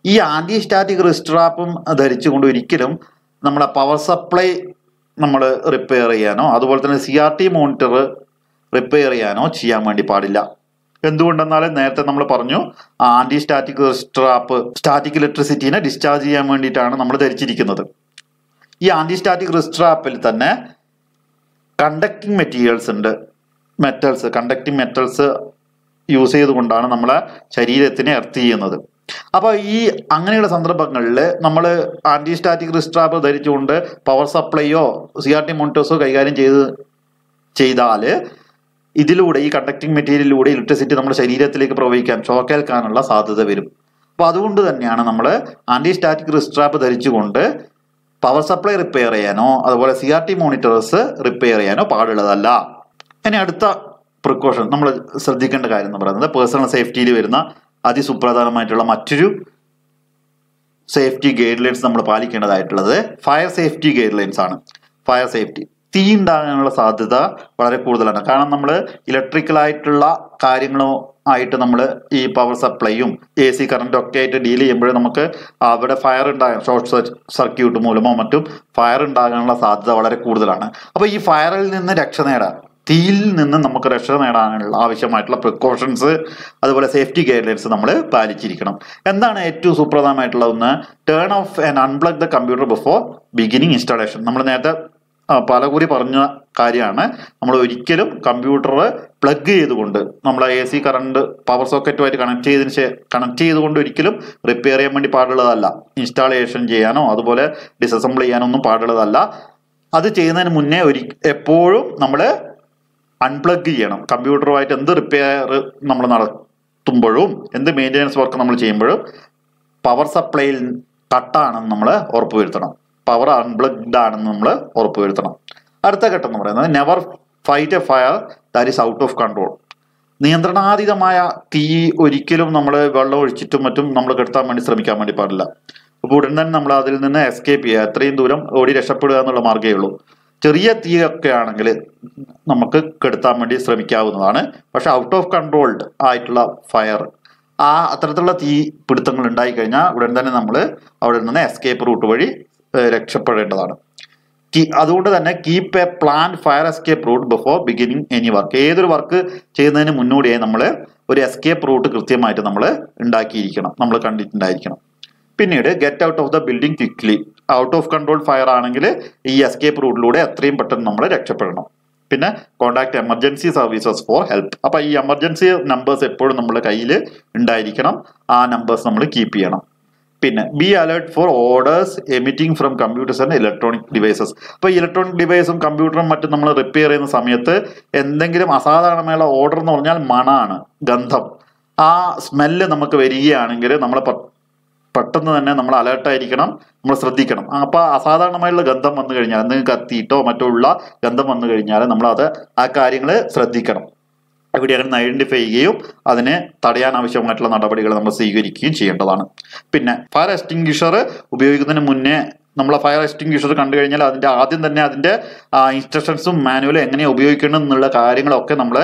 ഈ ആന്റി സ്റ്റാറ്റിക് റിസ്റ്റ് ട്രാപ്പും ധരിച്ചുകൊണ്ട് ഒരിക്കലും നമ്മളെ പവർ സപ്ലൈ നമ്മൾ റിപ്പയർ ചെയ്യാനോ അതുപോലെ തന്നെ CRT മോണിറ്റർ റിപ്പയർ ചെയ്യാനോ ചെയ്യാൻ വേണ്ടി പാടില്ല. എന്തുകൊണ്ടെന്നാൽ നേരത്തെ നമ്മൾ പറഞ്ഞു anti static wrist strap static ഇലക്ട്രിസിറ്റിനെ ഡിസ്ചാർജ് ചെയ്യാൻ വേണ്ടിയിട്ടാണ് നമ്മൾ ധരിച്ചിരിക്കുന്നത്. ഈ ആന്റി സ്റ്റാറ്റിക് റിസ്റ്റ് ട്രാപ്പിൽ തന്നെ കണ്ടക്ടിങ് മെറ്റീരിയൽസ് ഉണ്ട്, കണ്ടക്ടിങ് മെറ്റൽസ് യൂസ് ചെയ്തുകൊണ്ടാണ് നമ്മളെ ശരീരത്തിനെ എർത്ത് ചെയ്യുന്നത്. അപ്പോൾ ഈ അങ്ങനെയുള്ള സന്ദർഭങ്ങളിൽ നമ്മൾ ആന്റി സ്റ്റാറ്റിക് റിസ്റ്റ് ട്രാപ്പ് ധരിച്ചുകൊണ്ട് പവർ സപ്ലൈയോ CRT മോണിറ്റേഴ്സോ കൈകാര്യം ചെയ്താൽ ഇതിലൂടെ ഈ കണ്ടക്ടിങ് മെറ്റീരിയലിലൂടെ ഇലക്ട്രിസിറ്റി നമ്മുടെ ശരീരത്തിലേക്ക് പ്രവഹിക്കാൻ ഷോക്കേൽക്കാനുള്ള സാധ്യത വരും. അപ്പോൾ അതുകൊണ്ട് തന്നെയാണ് നമ്മൾ ആന്റി സ്റ്റാറ്റിക് റിസ്റ്റ് ട്രാപ്പ് ധരിച്ചുകൊണ്ട് പവർ സപ്ലൈ റിപ്പയർ ചെയ്യാനോ അതുപോലെ CRT മോണിറ്റേഴ്സ് റിപ്പയർ ചെയ്യാനോ പാടുള്ളതല്ല. ഇനി അടുത്ത പ്രിക്കോഷൻ നമ്മൾ ശ്രദ്ധിക്കേണ്ട കാര്യം എന്ന് പറയുന്നത് പേഴ്സണൽ സേഫ്റ്റിയിൽ വരുന്ന അതിസുപ്രധാനമായിട്ടുള്ള മറ്റൊരു സേഫ്റ്റി ഗൈഡ് ലൈൻസ് നമ്മൾ പാലിക്കേണ്ടതായിട്ടുള്ളത് ഫയർ സേഫ്റ്റി ഗൈഡ് ലൈൻസ് ആണ്. ഫയർ സേഫ്റ്റി, തീ ഉണ്ടാകാനുള്ള സാധ്യത വളരെ കൂടുതലാണ്. കാരണം നമ്മൾ ഇലക്ട്രിക്കലായിട്ടുള്ള കാര്യങ്ങളും ആയിട്ട് നമ്മൾ ഈ പവർ സപ്ലൈയും AC കറണ്ടും ഒക്കെ ആയിട്ട് ഡീൽ ചെയ്യുമ്പോൾ നമുക്ക് അവിടെ ഫയർ ഉണ്ടാകാൻ ഷോർട്ട് സർക്യൂട്ട് മൂലമോ മറ്റും ഫയർ ഉണ്ടാകാനുള്ള സാധ്യത വളരെ കൂടുതലാണ്. അപ്പോൾ ഈ ഫയറിൽ നിന്ന് രക്ഷ നേടാൻ തീയിൽ നിന്ന് നമുക്ക് രക്ഷ നേടാനുള്ള ആവശ്യമായിട്ടുള്ള പ്രിക്കോഷൻസ് അതുപോലെ സേഫ്റ്റി ഗൈഡ് ലൈൻസ് നമ്മൾ പാലിച്ചിരിക്കണം. എന്താണ് ഏറ്റവും സുപ്രധാനമായിട്ടുള്ള ഒന്ന്? Turn of and unplug the computer before beginning installation. നമ്മൾ നേരത്തെ പലകുറി പറഞ്ഞ കാര്യമാണ്. നമ്മൾ ഒരിക്കലും കമ്പ്യൂട്ടർ പ്ലഗ് ചെയ്തുകൊണ്ട് നമ്മൾ AC കറണ്ട് പവർ സോക്കറ്റുമായിട്ട് കണക്ട് ചെയ്തുകൊണ്ട് ഒരിക്കലും റിപ്പയർ ചെയ്യാൻ വേണ്ടി പാടുള്ളതല്ല. ഇൻസ്റ്റാളേഷൻ ചെയ്യാനോ അതുപോലെ ഡിസസംബിൾ ചെയ്യാനോ ഒന്നും പാടുള്ളതല്ല. അത് ചെയ്യുന്നതിന് മുന്നേ എപ്പോഴും നമ്മൾ അൺപ്ലഗ് ചെയ്യണം. കമ്പ്യൂട്ടറുമായിട്ട് എന്ത് റിപ്പയർ നമ്മൾ നടത്തുമ്പോഴും എന്ത് മെയിൻ്റെനൻസ് വർക്ക് നമ്മൾ ചെയ്യുമ്പോഴും പവർ സപ്ലൈയിൽ കട്ടാണെന്ന് നമ്മൾ ഉറപ്പുവരുത്തണം. പവർ അൺപ്ലഗ്ഡ് ആണെന്ന് നമ്മൾ ഉറപ്പുവരുത്തണം. അടുത്ത ഘട്ടം എന്ന് പറയുന്നത് never fight a fire that is out of control. നിയന്ത്രണാതീതമായ തീ ഒരിക്കലും നമ്മൾ വെള്ളം ഒഴിച്ചിട്ടും മറ്റും നമ്മൾ കെടുത്താൻ വേണ്ടി ശ്രമിക്കാൻ വേണ്ടി പാടില്ല. അപ്പോൾ ഉടൻ തന്നെ നമ്മൾ അതിൽ നിന്ന് എസ്കേപ്പ് ചെയ്യുക, എത്രയും ദൂരം ഓടി രക്ഷപ്പെടുക എന്നുള്ള മാർഗ്ഗമേ ഉള്ളൂ. ചെറിയ തീയൊക്കെ ആണെങ്കിൽ നമുക്ക് കെടുത്താൻ വേണ്ടി ശ്രമിക്കാവുന്നതാണ്. പക്ഷെ ഔട്ട് ഓഫ് കൺട്രോൾഡ് ആയിട്ടുള്ള ഫയർ, അത്തരത്തിലുള്ള തീ പിടുത്തങ്ങൾ ഉണ്ടായിക്കഴിഞ്ഞാൽ ഉടൻ തന്നെ നമ്മൾ അവിടെ നിന്ന് എസ്കേപ്പ് റൂട്ട് വഴി രക്ഷപ്പെടേണ്ടതാണ്. അതുകൊണ്ട് തന്നെ keep A plan fire escape root before beginning any work. ഏതൊരു വർക്ക് ചെയ്യുന്നതിന് മുന്നോടിയായി നമ്മൾ ഒരു എസ്കേപ്പ് റൂട്ട് കൃത്യമായിട്ട് നമ്മൾ ഉണ്ടാക്കിയിരിക്കണം, നമ്മൾ കണ്ടിട്ടുണ്ടായിരിക്കണം. പിന്നീട് get out of the building quickly. Out of control fire ആണെങ്കിൽ ഈ എസ്കേപ്പ് റൂട്ടിലൂടെ എത്രയും പെട്ടെന്ന് നമ്മൾ രക്ഷപ്പെടണം. പിന്നെ contact emergency services for help. അപ്പൊ ഈ എമർജൻസി നമ്പേഴ്സ് എപ്പോഴും നമ്മുടെ കയ്യിൽ ഉണ്ടായിരിക്കണം. ആ നമ്പേഴ്സ് നമ്മൾ കീപ്പ് ചെയ്യണം. പിന്നെ be alert for orders emitting from computers and electronic devices. അപ്പോൾ ഇലക്ട്രോണിക് ഡിവൈസും കമ്പ്യൂട്ടറും മറ്റും നമ്മൾ റിപ്പയർ ചെയ്യുന്ന സമയത്ത് എന്തെങ്കിലും അസാധാരണമായുള്ള ഓർഡർ എന്ന് പറഞ്ഞാൽ മണാണ്, ഗന്ധം. ആ സ്മെല്ല് നമുക്ക് വരികയാണെങ്കിൽ നമ്മൾ പെട്ടെന്ന് തന്നെ നമ്മൾ അലേർട്ടായിരിക്കണം, നമ്മൾ ശ്രദ്ധിക്കണം. അപ്പോൾ അസാധാരണമായുള്ള ഗന്ധം വന്നു കഴിഞ്ഞാൽ, എന്തെങ്കിലും കത്തിയിട്ടോ മറ്റോ ഉള്ള ഗന്ധം വന്നു കഴിഞ്ഞാൽ നമ്മൾ ആ കാര്യങ്ങൾ ശ്രദ്ധിക്കണം. എവിടെയാണ് ഐഡന്റിഫൈ ചെയ്യുകയും അതിനെ തടയാൻ ആവശ്യമായിട്ടുള്ള നടപടികൾ നമ്മൾ സ്വീകരിക്കുകയും ചെയ്യേണ്ടതാണ്. പിന്നെ ഫയർ എക്സ്റ്റിംഗ്വിഷർ ഉപയോഗിക്കുന്നതിന് മുന്നേ നമ്മൾ ഫയർ എക്സ്റ്റിംഗ്വിഷർ കണ്ടു കഴിഞ്ഞാൽ ആദ്യം തന്നെ അതിന്റെ ഇൻസ്ട്രക്ഷൻസും മാനുവലും എങ്ങനെയാണ് ഉപയോഗിക്കണം എന്നുള്ള കാര്യങ്ങളൊക്കെ നമ്മൾ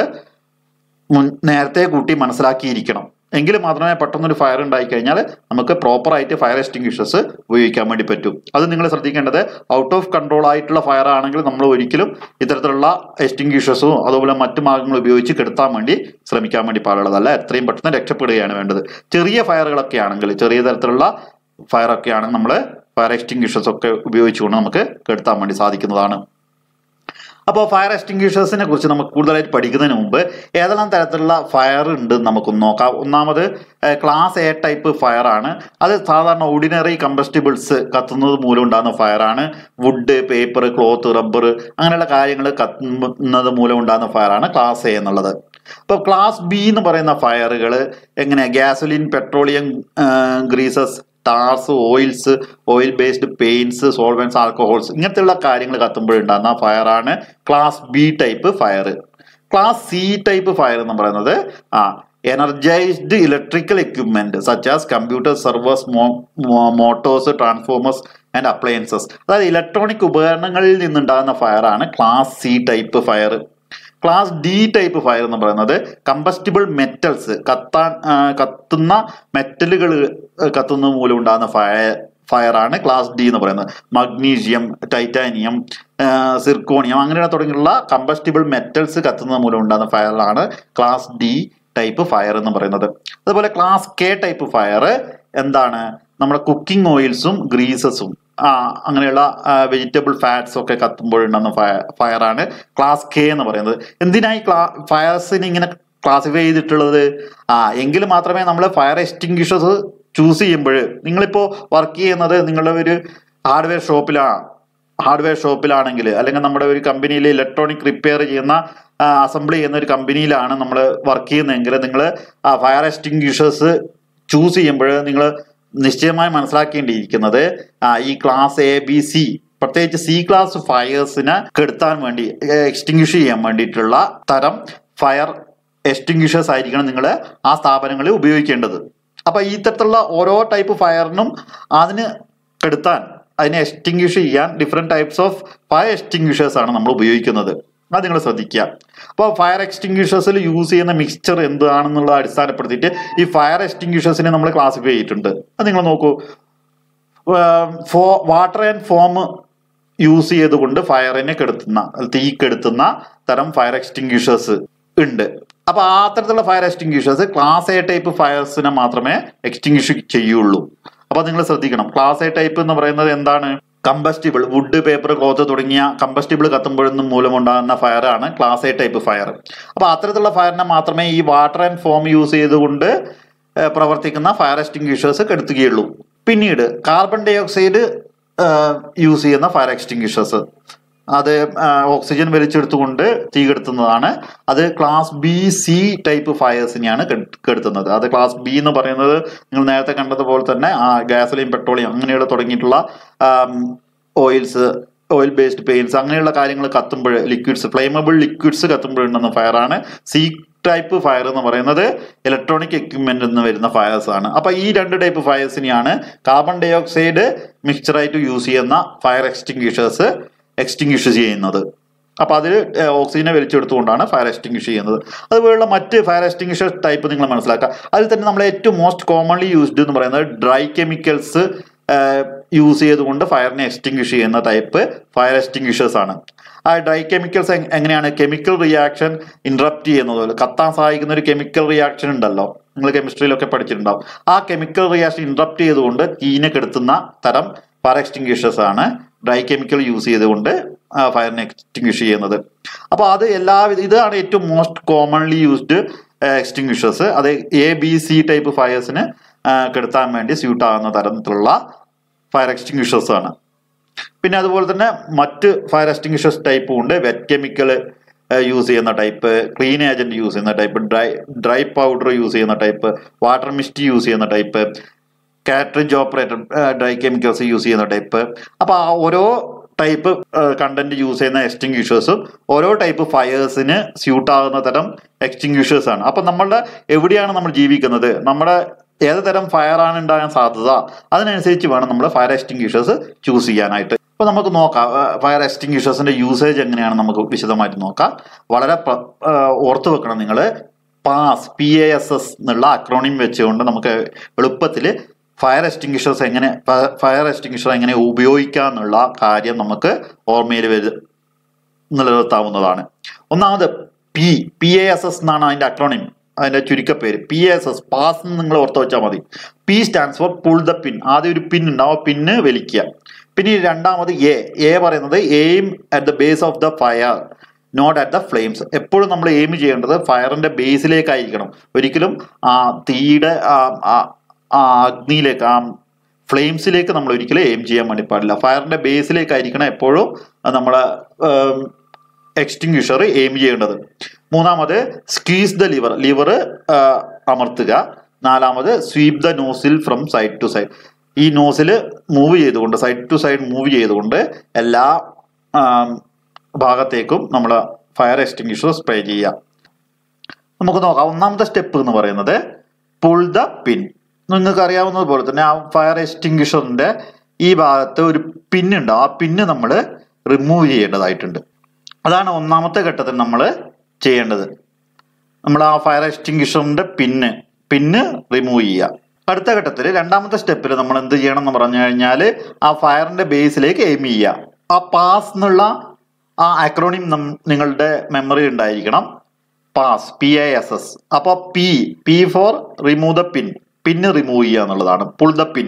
നേരത്തെ കൂട്ടി മനസ്സിലാക്കിയിരിക്കണം. എങ്കിൽ മാത്രമേ പെട്ടെന്നൊരു ഫയർ ഉണ്ടായി കഴിഞ്ഞാൽ നമുക്ക് പ്രോപ്പറായിട്ട് ഫയർ എക്സ്റ്റിംഗ്വിഷേഴ്സ് ഉപയോഗിക്കാൻ വേണ്ടി പറ്റും. അത് നിങ്ങൾ ശ്രദ്ധിക്കേണ്ടത്, ഔട്ട് ഓഫ് കൺട്രോൾ ആയിട്ടുള്ള ഫയർ ആണെങ്കിൽ നമ്മൾ ഒരിക്കലും ഇത്തരത്തിലുള്ള എക്സ്റ്റിംഗ്വിഷേഴ്സും അതുപോലെ മറ്റു മാർഗങ്ങൾ ഉപയോഗിച്ച് കെടുത്താൻ വേണ്ടി ശ്രമിക്കാൻ വേണ്ടി പാടുള്ളതല്ല. എത്രയും പെട്ടെന്ന് രക്ഷപ്പെടുകയാണ് വേണ്ടത്. ചെറിയ ഫയറുകളൊക്കെ ആണെങ്കിൽ, ചെറിയ തരത്തിലുള്ള ഫയറൊക്കെ ആണെങ്കിൽ നമ്മൾ ഫയർ എക്സ്റ്റിംഗ്വിഷേഴ്സ് ഒക്കെ ഉപയോഗിച്ചുകൊണ്ട് നമുക്ക് കെടുത്താൻ വേണ്ടി സാധിക്കുന്നതാണ്. അപ്പോൾ ഫയർ എക്സ്റ്റിംഗ്വിഷേഴ്സിനെ കുറിച്ച് നമുക്ക് കൂടുതലായിട്ട് പഠിക്കുന്നതിന് മുമ്പ് ഏതെല്ലാം തരത്തിലുള്ള ഫയർ ഉണ്ട് നമുക്കൊന്ന് നോക്കാം. ഒന്നാമത് ക്ലാസ് എ ടൈപ്പ് ഫയർ ആണ്. അത് സാധാരണ ഓർഡിനറി കമ്പസ്റ്റബിൾസ് കത്തുന്നത് മൂലം ഉണ്ടാകുന്ന ഫയറാണ്. വുഡ്, പേപ്പർ, ക്ലോത്ത്, റബ്ബർ അങ്ങനെയുള്ള കാര്യങ്ങൾ കത്തുന്നത് മൂലം ഉണ്ടാകുന്ന ഫയറാണ് ക്ലാസ് എ എന്നുള്ളത്. അപ്പോൾ ക്ലാസ് ബി എന്ന് പറയുന്ന ഫയറുകൾ എങ്ങനെ? Gasoline, petroleum greases, tars, oils, oil based paints, solvents, alcohols ഇങ്ങനത്തെയുള്ള കാര്യങ്ങൾ കത്തുമ്പോഴുണ്ടാകുന്ന ഫയറാണ് class B type fire. Class C type fire എന്ന് പറയുന്നത് energised electrical equipment such as computer, servers, motors, transformers and appliances. അതായത് ഇലക്ട്രോണിക് ഉപകരണങ്ങളിൽ നിന്നുണ്ടാകുന്ന ഫയറാണ് class C type fire. Class D type fire എന്ന് പറയുന്നത് കമ്പസ്റ്റബിൾ മെറ്റൽസ്, കത്തുന്ന മെറ്റലുകൾ കത്തുന്നത് മൂലം ഉണ്ടാകുന്ന ഫയറാണ് ക്ലാസ് ഡി എന്ന് പറയുന്നത്. മഗ്നീഷ്യം, ടൈറ്റാനിയം, സിർക്കോണിയം അങ്ങനെയുള്ള തുടങ്ങിയുള്ള കമ്പസ്റ്റബിൾ മെറ്റൽസ് കത്തുന്നത് മൂലം ഉണ്ടാകുന്ന ഫയറാണ് ക്ലാസ് ഡി ടൈപ്പ് ഫയർ എന്ന് പറയുന്നത്. അതുപോലെ ക്ലാസ് കെ ടൈപ്പ് ഫയർ എന്താണ്? നമ്മുടെ കുക്കിംഗ് ഓയിൽസും ഗ്രീസസും അങ്ങനെയുള്ള വെജിറ്റബിൾ ഫാറ്റ്സ് ഒക്കെ കത്തുമ്പോഴുണ്ടാകുന്ന ഫയറാണ് ക്ലാസ് കെ എന്ന് പറയുന്നത്. എന്തിനായി ഫയർസിന് ഇങ്ങനെ ക്ലാസിഫൈ ചെയ്തിട്ടുള്ളത്? എങ്കിൽ മാത്രമേ നമ്മൾ ഫയർ എക്സ്റ്റിംഗ്വിഷേഴ്സ് ചൂസ് ചെയ്യുമ്പോൾ, നിങ്ങളിപ്പോൾ വർക്ക് ചെയ്യുന്നത് നിങ്ങളുടെ ഒരു ഹാർഡ്വെയർ ഷോപ്പിലാണെങ്കിൽ, അല്ലെങ്കിൽ നമ്മുടെ ഒരു കമ്പനിയിൽ ഇലക്ട്രോണിക് റിപ്പയർ ചെയ്യുന്ന അസംബിൾ ചെയ്യുന്ന ഒരു കമ്പനിയിലാണ് നമ്മൾ വർക്ക് ചെയ്യുന്നതെങ്കിൽ നിങ്ങൾ ഫയർ എക്സ്റ്റിംഗ്വിഷേഴ്സ് ചൂസ് ചെയ്യുമ്പോൾ നിങ്ങൾ നിശ്ചയമായി മനസ്സിലാക്കേണ്ടിയിരിക്കുന്നത് ഈ ക്ലാസ് എ, ബി, സി, പ്രത്യേകിച്ച് സി ക്ലാസ് ഫയർസിനെ കെടുത്താൻ വേണ്ടി എക്സ്റ്റിംഗ്വിഷ് ചെയ്യാൻ വേണ്ടിയിട്ടുള്ള തരം ഫയർ എക്സ്റ്റിംഗ്വിഷേഴ്സ് ആയിരിക്കണം നിങ്ങൾ ആ സ്ഥാപനങ്ങളിൽ ഉപയോഗിക്കേണ്ടത്. അപ്പൊ ഈ തരത്തിലുള്ള ഓരോ ടൈപ്പ് ഫയറിനും അതിന് കെടുത്താൻ, അതിനെ എക്സ്റ്റിംഗ്വിഷ് ചെയ്യാൻ different types of fire extinguishers ആണ് നമ്മൾ ഉപയോഗിക്കുന്നത്. അത് നിങ്ങൾ ശ്രദ്ധിക്കുക. അപ്പോൾ ഫയർ എക്സ്റ്റിംഗ്വിഷേഴ്സിൽ യൂസ് ചെയ്യുന്ന മിക്സ്ചർ എന്താണെന്നുള്ള അടിസ്ഥാനപ്പെടുത്തിയിട്ട് ഈ ഫയർ എക്സ്റ്റിംഗ്വിഷേഴ്സിനെ നമ്മൾ ക്ലാസിഫൈ ചെയ്തിട്ടുണ്ട്. അത് നിങ്ങൾ നോക്കൂ. വാട്ടർ ആൻഡ് ഫോം യൂസ് ചെയ്തുകൊണ്ട് ഫയറിനെ കെടുത്തുന്ന തീ കെടുത്തുന്ന തരം ഫയർ എക്സ്റ്റിങ്ക്വിഷേഴ്സ് ഉണ്ട്. അപ്പൊ ആ തരത്തിലുള്ള ഫയർ എക്സ്റ്റിങ്ക്വിഷേഴ്സ് ക്ലാസ് എ ടൈപ്പ് ഫയർസിനെ മാത്രമേ എക്സ്റ്റിങ്ക്വിഷ് ചെയ്യുള്ളൂ. അപ്പൊ നിങ്ങൾ ശ്രദ്ധിക്കണം, ക്ലാസ് എ ടൈപ്പ് എന്ന് പറയുന്നത് എന്താണ്? കമ്പസ്റ്റിബിൾ, വുഡ്, പേപ്പർ, ക്ലോത്ത് തുടങ്ങിയ കമ്പസ്റ്റിബിൾ കത്തുമ്പോഴൊന്നും മൂലമുണ്ടാകുന്ന ഫയർ ആണ് ക്ലാസ് എ ടൈപ്പ് ഫയർ. അപ്പൊ അത്തരത്തിലുള്ള ഫയറിനെ മാത്രമേ ഈ വാട്ടർ ആൻഡ് ഫോം യൂസ് ചെയ്തുകൊണ്ട് പ്രവർത്തിക്കുന്ന ഫയർ എക്സ്റ്റിങ്ക്വിഷേഴ്സ് കെടുത്തുകയുള്ളൂ. പിന്നീട് കാർബൺ ഡൈ ഓക്സൈഡ് യൂസ് ചെയ്യുന്ന ഫയർ എക്സ്റ്റിങ്ക്വിഷേഴ്സ്, അത് ഓക്സിജൻ വലിച്ചെടുത്തുകൊണ്ട് തീ കെടുത്തുന്നതാണ്. അത് ക്ലാസ് ബി സി ടൈപ്പ് ഫയർസിനെയാണ് കെടുത്തുന്നത്. അത് ക്ലാസ് ബി എന്ന് പറയുന്നത് നിങ്ങൾ നേരത്തെ കണ്ടതുപോലെ തന്നെ ഗ്യാസോലിൻ, പെട്രോളിയം അങ്ങനെയുള്ള തുടങ്ങിയിട്ടുള്ള ഓയിൽസ്, ഓയിൽ ബേസ്ഡ് പെയിന്റ്സ് അങ്ങനെയുള്ള കാര്യങ്ങൾ കത്തുമ്പോൾ, ലിക്വിഡ്സ്, ഫ്ലെയിമബിൾ ലിക്വിഡ്സ് കത്തുമ്പോഴുണ്ടെന്ന ഫയറാണ്. സി ടൈപ്പ് ഫയർ എന്ന് പറയുന്നത് ഇലക്ട്രോണിക് എക്യുപ്മെന്റ് എന്ന് വരുന്ന ഫയർസ് ആണ്. അപ്പൊ ഈ 2 ടൈപ്പ് ഫയർസിനെയാണ് കാർബൺ ഡൈ ഓക്സൈഡ് മിക്സ്ചറായിട്ട് യൂസ് ചെയ്യുന്ന ഫയർ എക്സ്റ്റിങ്ക്വിഷേഴ്സ് എക്സ്റ്റിങ്ക്വിഷ് ചെയ്യുന്നത്. അപ്പൊ അതിൽ ഓക്സിജനെ വലിച്ചെടുത്തുകൊണ്ടാണ് ഫയർ എക്സ്റ്റിങ്ക്വിഷ് ചെയ്യുന്നത്. അതുപോലുള്ള മറ്റ് ഫയർ എക്സ്റ്റിങ്ക്വിഷർ ടൈപ്പ് നിങ്ങൾ മനസ്സിലാക്കുക. അതിൽ തന്നെ നമ്മൾ ഏറ്റവും മോസ്റ്റ് കോമൺലി യൂസ്ഡ് എന്ന് പറയുന്നത് ഡ്രൈ കെമിക്കൽസ് യൂസ് ചെയ്തുകൊണ്ട് ഫയറിനെ എക്സ്റ്റിങ്ക്വിഷ് ചെയ്യുന്ന ടൈപ്പ് ഫയർ എക്സ്റ്റിങ്ക്വിഷേഴ്സ് ആണ്. ആ ഡ്രൈ കെമിക്കൽസ് എങ്ങനെയാണ്? കെമിക്കൽ റിയാക്ഷൻ ഇന്ററപ്റ്റ് ചെയ്യുന്നത്, കത്താൻ സഹായിക്കുന്ന ഒരു കെമിക്കൽ റിയാക്ഷൻ ഉണ്ടല്ലോ, നിങ്ങൾ കെമിസ്ട്രിയിലൊക്കെ പഠിച്ചിട്ടുണ്ടാവും. ആ കെമിക്കൽ റിയാക്ഷൻ ഇന്ററപ്റ്റ് ചെയ്തുകൊണ്ട് തീനെ കെടുത്തുന്ന തരം ഫയർ എക്സ്റ്റിങ്ക്വിഷേഴ്സ് ആണ് ഡ്രൈ കെമിക്കൽ യൂസ് ചെയ്തുകൊണ്ട് ഫയറിനെ എക്സ്റ്റിങ്ക്വിഷ് ചെയ്യുന്നത്. അപ്പോൾ അത് ഇതാണ് ഏറ്റവും മോസ്റ്റ് കോമൺലി യൂസ്ഡ് എക്സ്റ്റിങ്ക്വിഷേഴ്സ്. അത് എ ബി സി ടൈപ്പ് ഫയർസിന് കെടുത്താൻ വേണ്ടി സ്യൂട്ട് ആകുന്ന തരത്തിലുള്ള ഫയർ എക്സ്റ്റിങ്ക്വിഷേഴ്സ് ആണ്. പിന്നെ അതുപോലെ തന്നെ മറ്റ് ഫയർ എക്സ്റ്റിങ്ക്വിഷേഴ്സ് ടൈപ്പും ഉണ്ട്. വെറ്റ് കെമിക്കൽ യൂസ് ചെയ്യുന്ന ടൈപ്പ്, ക്ലീൻ ഏജന്റ് യൂസ് ചെയ്യുന്ന ടൈപ്പ്, ഡ്രൈ പൗഡർ യൂസ് ചെയ്യുന്ന ടൈപ്പ്, വാട്ടർ മിസ്റ്റ് യൂസ് ചെയ്യുന്ന type, cartridge operated dry chemicals use ചെയ്യുന്ന ടൈപ്പ്. അപ്പൊ ആ ഓരോ ടൈപ്പ് കണ്ടന്റ് യൂസ് ചെയ്യുന്ന എക്സ്റ്റിങ്ക്വിഷേഴ്സും ഓരോ ടൈപ്പ് ഫയേഴ്സിന് സ്യൂട്ട് ആകുന്ന തരം എക്സ്റ്റിങ്ക്വിഷേഴ്സ് ആണ്. അപ്പൊ നമ്മളുടെ എവിടെയാണ് നമ്മൾ ജീവിക്കുന്നത്, നമ്മുടെ ഏത് തരം ഫയർ ആണ് ഉണ്ടാകാൻ സാധ്യത, അതിനനുസരിച്ച് വേണം നമ്മൾ ഫയർ എക്സ്റ്റിങ്ക്വിഷേഴ്സ് ചൂസ് ചെയ്യാനായിട്ട്. അപ്പൊ നമുക്ക് നോക്കാം ഫയർ എക്സ്റ്റിങ്ക്വിഷേഴ്സിന്റെ യൂസേജ് എങ്ങനെയാണ് നമുക്ക് വിശദമായിട്ട് നോക്കാം. വളരെ ഓർത്തു വെക്കണം നിങ്ങൾ, PASS എന്നുള്ള അക്രോണിം വെച്ചുകൊണ്ട് നമുക്ക് എളുപ്പത്തിൽ ഫയർ എക്സ്റ്റിങ്ക്വിഷർ എങ്ങനെ ഉപയോഗിക്കാം എന്നുള്ള കാര്യം നമുക്ക് ഓർമ്മയിൽ നിലനിർത്താവുന്നതാണ്. ഒന്നാമത് PASS എന്നാണ് അതിന്റെ അക്രോണിം, അതിന്റെ ചുരുക്കപ്പേര്. PASS, പാസ് എന്ന് നിങ്ങൾ ഓർത്ത് വെച്ചാൽ മതി. P stands for pull the പിൻ. ആദ്യം ഒരു പിൻ ഉണ്ടാവും, ആ പിന്ന് വലിക്കുക. പിന്നെ രണ്ടാമത് A പറയുന്നത് aim at the base of the fire, not at the flames. എപ്പോഴും നമ്മൾ എയിം ചെയ്യേണ്ടത് ഫയറിന്റെ ബേസിലേക്കായിരിക്കണം, ഒരിക്കലും തീയുടെ അഗ്നിയിലേക്ക്, ഫ്ലെയിംസിലേക്ക് നമ്മൾ ഒരിക്കലും എയിം ചെയ്യാൻ വേണ്ടി പാടില്ല. ഫയറിന്റെ ബേസിലേക്കായിരിക്കണം എപ്പോഴും നമ്മളെ എക്സ്റ്റിങ്ക്വിഷർ എയിം ചെയ്യേണ്ടത്. മൂന്നാമത് സ്ക്വീസ് ദ ലിവർ അമർത്തുക. നാലാമത് sweep the nozzle from side to side. ഈ നോസിൽ മൂവ് ചെയ്തുകൊണ്ട്, സൈഡ് ടു സൈഡ് മൂവ് ചെയ്തുകൊണ്ട് എല്ലാ ഭാഗത്തേക്കും നമ്മൾ ഫയർ എക്സ്റ്റിങ്ക്വിഷർ സ്പ്രേ ചെയ്യുക. നമുക്ക് നോക്കാം. ഒന്നാമത്തെ സ്റ്റെപ്പ് എന്ന് പറയുന്നത് പുൾ ദ പിൻ. നിങ്ങൾക്ക് അറിയാവുന്നത് പോലെ തന്നെ ആ ഫയർ എക്സ്റ്റിങ്ക്വിഷറിന്റെ ഈ ഭാഗത്ത് ഒരു പിന്നുണ്ട്, ആ പിന്ന് നമ്മൾ റിമൂവ് ചെയ്യേണ്ടതായിട്ടുണ്ട്. അതാണ് ഒന്നാമത്തെ ഘട്ടത്തിൽ നമ്മൾ ചെയ്യേണ്ടത്. നമ്മൾ ആ ഫയർ എക്സ്റ്റിങ്ക്വിഷറിന്റെ പിന്ന് റിമൂവ് ചെയ്യുക. അടുത്ത ഘട്ടത്തിൽ രണ്ടാമത്തെ സ്റ്റെപ്പിൽ നമ്മൾ എന്ത് ചെയ്യണം എന്ന് പറഞ്ഞു കഴിഞ്ഞാൽ ആ ഫയറിന്റെ ബേസിലേക്ക് എയിം ചെയ്യുക. ആ പാസ് എന്നുള്ള ആ അക്രോണിം നിങ്ങളുടെ മെമ്മറി ഉണ്ടായിരിക്കണം. PASS. അപ്പൊ P for remove the pin remove ചെയ്യുക എന്നുള്ളതാണ്, പുൾ ദ പിൻ.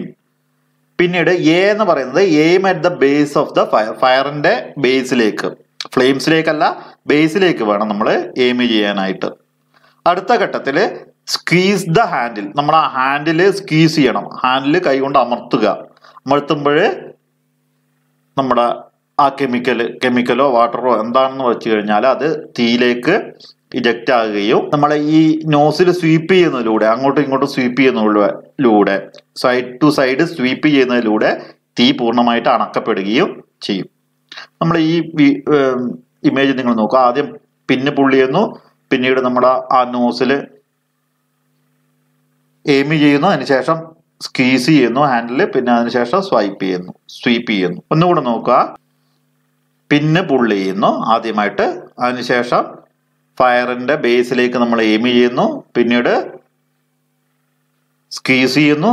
പിന്നീട് A എന്ന് പറയുന്നത് aim at the base of the ഫയറിന്റെ ബേസിലേക്ക്, ഫ്ലെയിംസിലേക്കല്ല ബേസിലേക്ക് വേണം നമ്മൾ എയിം ചെയ്യാനായിട്ട്. അടുത്ത ഘട്ടത്തിൽ സ്ക്വീസ് ദ ഹാൻഡിൽ. നമ്മൾ ആ ഹാൻഡില് സ്ക്വീസ് ചെയ്യണം, ഹാൻഡിൽ കൈകൊണ്ട് അമർത്തുമ്പോൾ നമ്മുടെ ആ കെമിക്കലോ വാട്ടറോ എന്താണെന്ന് വെച്ച് കഴിഞ്ഞാൽ അത് തീയിലേക്ക് ഇജക്റ്റ് ആകുകയും നമ്മൾ ഈ നോസിൽ സ്വീപ്പ് ചെയ്യുന്നതിലൂടെ, അങ്ങോട്ടും ഇങ്ങോട്ടും സ്വീപ്പ് ചെയ്യുന്നതിലൂടെ, സൈഡ് ടു സൈഡ് സ്വീപ്പ് ചെയ്യുന്നതിലൂടെ തീ പൂർണ്ണമായിട്ട് അണക്കപ്പെടുകയും ചെയ്യും. നമ്മൾ ഈ ഇമേജ് നിങ്ങൾ നോക്കുക. ആദ്യം പിന്ന് പുള്ളി ചെയ്യുന്നു, പിന്നീട് നമ്മുടെ ആ നോസിൽ എയിം ചെയ്യുന്നു, അതിനുശേഷം സ്ക്വീസ് ചെയ്യുന്നു ഹാൻഡിൽ, പിന്നെ അതിനുശേഷം സ്വീപ്പ് ചെയ്യുന്നു. ഒന്നുകൂടെ നോക്കുക. പിന്ന് പുള്ളി ചെയ്യുന്നു ആദ്യമായിട്ട്, അതിനുശേഷം ഫയറിന്റെ ബേസിലേക്ക് നമ്മൾ എയിം ചെയ്യുന്നു, പിന്നീട് സ്ക്വീസ് ചെയ്യുന്നു.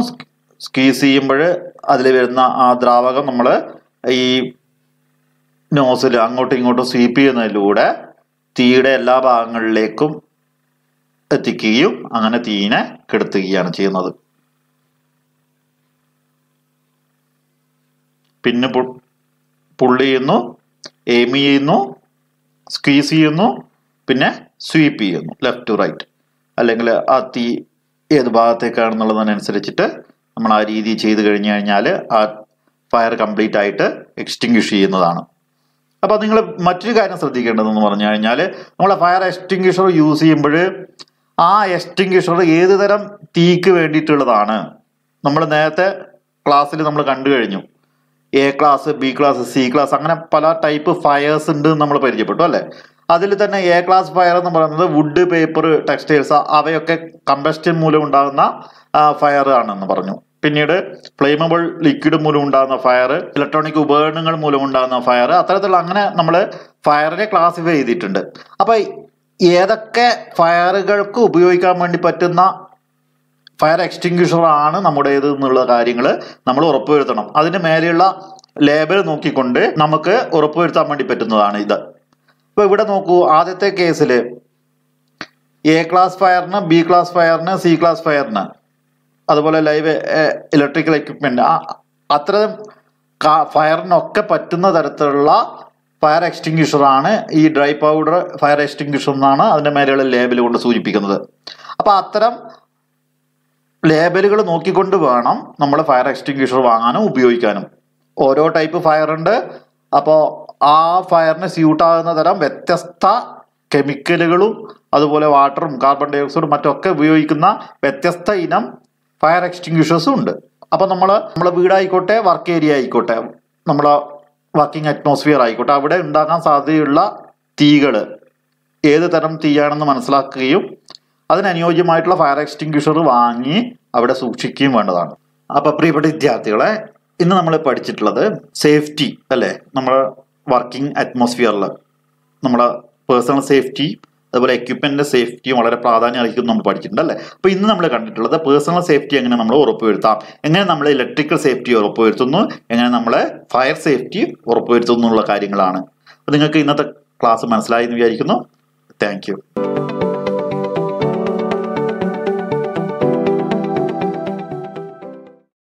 സ്ക്വീസ് ചെയ്യുമ്പോൾ അതിൽ വരുന്ന ആ ദ്രാവകം നമ്മൾ ഈ നോസിൽ അങ്ങോട്ടും ഇങ്ങോട്ടും സ്വീപ്പ് ചെയ്യുന്നതിലൂടെ തീയുടെ എല്ലാ ഭാഗങ്ങളിലേക്കും എത്തിക്കുകയും അങ്ങനെ തീയിനെ കെടുത്തുകയാണ് ചെയ്യുന്നത്. പിന്നെ പുള്ളി ചെയ്യുന്നു, എയിം ചെയ്യുന്നു, സ്ക്വീസ് ചെയ്യുന്നു, പിന്നെ സ്വീപ്പ് ചെയ്യുന്നു ലെഫ്റ്റ് ടു റൈറ്റ്. അല്ലെങ്കിൽ ആ തീ ഏത് ഭാഗത്തേക്കാണെന്നുള്ളതിനനുസരിച്ചിട്ട് നമ്മൾ ആ രീതി ചെയ്ത് കഴിഞ്ഞു കഴിഞ്ഞാൽ ആ ഫയർ കംപ്ലീറ്റ് ആയിട്ട് എക്സ്റ്റിങ്ക്വിഷ് ചെയ്യുന്നതാണ്. അപ്പോൾ നിങ്ങൾ മറ്റൊരു കാര്യം ശ്രദ്ധിക്കേണ്ടതെന്ന് പറഞ്ഞു കഴിഞ്ഞാൽ നമ്മൾ ഫയർ എക്സ്റ്റിങ്ക്വിഷർ യൂസ് ചെയ്യുമ്പോൾ ആ എക്സ്റ്റിങ്ക്വിഷർ ഏത് തരം തീക്ക് വേണ്ടിയിട്ടുള്ളതാണ്. നമ്മൾ നേരത്തെ ക്ലാസ്സിൽ നമ്മൾ കണ്ടു കഴിഞ്ഞു. A class, B class, C class, അങ്ങനെ പല ടൈപ്പ് ഫയർസ് ഉണ്ട് നമ്മൾ പരിചയപ്പെട്ടു അല്ലേ. അതിൽ തന്നെ എ ക്ലാസ് ഫയർ എന്ന് പറയുന്നത് വുഡ്, പേപ്പർ, ടെക്സ്റ്റൈൽസ് അവയൊക്കെ കമ്പസ്റ്റൻ മൂലം ഉണ്ടാകുന്ന ഫയർ ആണെന്ന് പറഞ്ഞു. പിന്നീട് ഫ്ലെയിമബിൾ ലിക്വിഡ് മൂലം ഉണ്ടാകുന്ന ഫയർ, ഇലക്ട്രോണിക് ഉപകരണങ്ങൾ മൂലം ഉണ്ടാകുന്ന ഫയർ, അത്തരത്തിലുള്ള അങ്ങനെ നമ്മൾ ഫയറിനെ ക്ലാസിഫൈ ചെയ്തിട്ടുണ്ട്. അപ്പൊ ഏതൊക്കെ ഫയറുകൾക്ക് ഉപയോഗിക്കാൻ വേണ്ടി പറ്റുന്ന ഫയർ എക്സ്റ്റിങ്ക്വിഷർ ആണ് നമ്മുടേത് എന്നുള്ള കാര്യങ്ങൾ നമ്മൾ ഉറപ്പുവരുത്തണം. അതിന് മേലെയുള്ള ലേബൽ നോക്കിക്കൊണ്ട് നമുക്ക് ഉറപ്പുവരുത്താൻ വേണ്ടി പറ്റുന്നതാണ് ഇത്. ഇപ്പൊ ഇവിടെ നോക്കൂ, ആദ്യത്തെ കേസിൽ എ ക്ലാസ് ഫയറിന്, ബി ക്ലാസ് ഫയറിന്, സി ക്ലാസ് ഫയറിന്, അതുപോലെ ലൈവ് ഇലക്ട്രിക്കൽ എക്യുപ്മെന്റ്, അത്തരം ഫയറിനൊക്കെ പറ്റുന്ന തരത്തിലുള്ള ഫയർ എക്സ്റ്റിങ്ക്വിഷർ ആണ് ഈ ഡ്രൈ പൗഡർ ഫയർ എക്സ്റ്റിങ്ക്വിഷർ എന്നാണ് അതിന്റെ മേലെയുള്ള ലേബൽ കൊണ്ട് സൂചിപ്പിക്കുന്നത്. അപ്പൊ അത്തരം ലേബലുകൾ നോക്കിക്കൊണ്ട് വേണം നമ്മൾ ഫയർ എക്സ്റ്റിങ്ക്വിഷർ വാങ്ങാനും ഉപയോഗിക്കാനും. ഓരോ ടൈപ്പ് ഫയർ ഉണ്ട്. അപ്പോൾ ആ ഫയറിന് സ്യൂട്ട് ആകുന്ന തരം വ്യത്യസ്ത കെമിക്കലുകളും അതുപോലെ വാട്ടറും കാർബൺ ഡൈ ഓക്സൈഡും മറ്റൊക്കെ ഉപയോഗിക്കുന്ന വ്യത്യസ്ത ഇനം ഫയർ എക്സ്റ്റിങ്ക്വിഷേഴ്സും ഉണ്ട്. അപ്പോൾ നമ്മളെ വീടായിക്കോട്ടെ, വർക്ക് ഏരിയ ആയിക്കോട്ടെ, നമ്മളെ വർക്കിംഗ് അറ്റ്മോസ്ഫിയർ ആയിക്കോട്ടെ, അവിടെ ഉണ്ടാകാൻ സാധ്യതയുള്ള തീകൾ ഏത് തരം തീയാണെന്ന് മനസ്സിലാക്കുകയും അതിനനുയോജ്യമായിട്ടുള്ള ഫയർ എക്സ്റ്റിങ്ക്വിഷർ വാങ്ങി അവിടെ സൂക്ഷിക്കുകയും വേണ്ടതാണ്. അപ്പോൾ പ്രിയപ്പെട്ട വിദ്യാർത്ഥികളെ, ഇന്ന് നമ്മൾ പഠിച്ചിട്ടുള്ളത് സേഫ്റ്റി അല്ലേ. നമ്മുടെ വർക്കിംഗ് അറ്റ്മോസ്ഫിയറിൽ നമ്മളെ പേഴ്സണൽ സേഫ്റ്റി അതുപോലെ എക്യുപ്മെന്റിന്റെ സേഫ്റ്റിയും വളരെ പ്രാധാന്യം അർഹിക്കുന്നു നമ്മൾ പഠിച്ചിട്ടുണ്ട് അല്ലേ. അപ്പോൾ ഇന്ന് നമ്മൾ കണ്ടിട്ടുള്ളത് പേഴ്സണൽ സേഫ്റ്റി എങ്ങനെ നമ്മൾ ഉറപ്പുവരുത്താം, എങ്ങനെ നമ്മൾ ഇലക്ട്രിക്കൽ സേഫ്റ്റി ഉറപ്പുവരുത്തുന്നു, എങ്ങനെ നമ്മൾ ഫയർ സേഫ്റ്റി ഉറപ്പുവരുത്തുന്നു എന്നുള്ള കാര്യങ്ങളാണ്. അപ്പോൾ നിങ്ങൾക്ക് ഇന്നത്തെ ക്ലാസ് മനസ്സിലായി എന്ന് വിചാരിക്കുന്നു. Thank you.